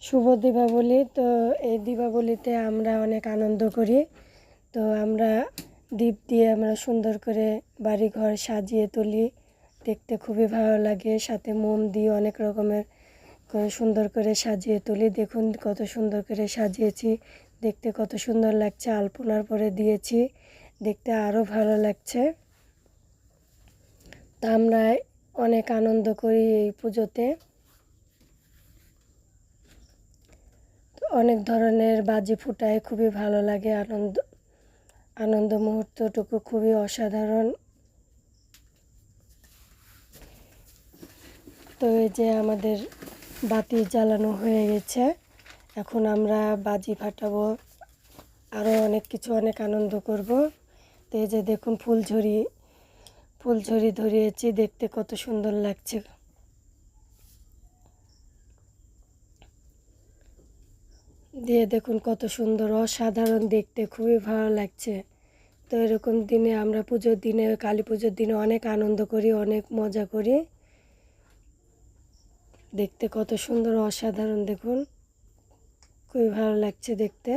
শুভ দীপাবলি। তো এই দীপাবলিতে আমরা অনেক আনন্দ করি। তো আমরা দীপ দিয়ে আমরা সুন্দর করে বাড়িঘর সাজিয়ে তুলি, দেখতে খুবই ভালো লাগে। সাথে মোম দিয়ে অনেক রকমের সুন্দর করে সাজিয়ে তুলি। দেখুন কত সুন্দর করে সাজিয়েছি, দেখতে কত সুন্দর লাগছে। আলপনার পরে দিয়েছি, দেখতে আরও ভালো লাগছে। তা আমরা অনেক আনন্দ করি এই পুজোতে। অনেক ধরনের বাজি ফুটায়, খুবই ভালো লাগে। আনন্দ মুহূর্তটুকু খুবই অসাধারণ। তো এই যে আমাদের বাতি জ্বালানো হয়ে গেছে, এখন আমরা বাজি ফাটাবো, আরও অনেক কিছু অনেক আনন্দ করব। তো এই যে দেখুন ফুলঝুরি ধরিয়েছি, দেখতে কত সুন্দর লাগছে। দিয়ে দেখুন কত সুন্দর, অসাধারণ দেখতে, খুবই ভালো লাগছে। তো এরকম দিনে আমরা পুজোর দিনে, কালী পুজোর দিনে অনেক আনন্দ করি, অনেক মজা করি। দেখতে কত সুন্দর, অসাধারণ, দেখুন খুবই ভালো লাগছে দেখতে।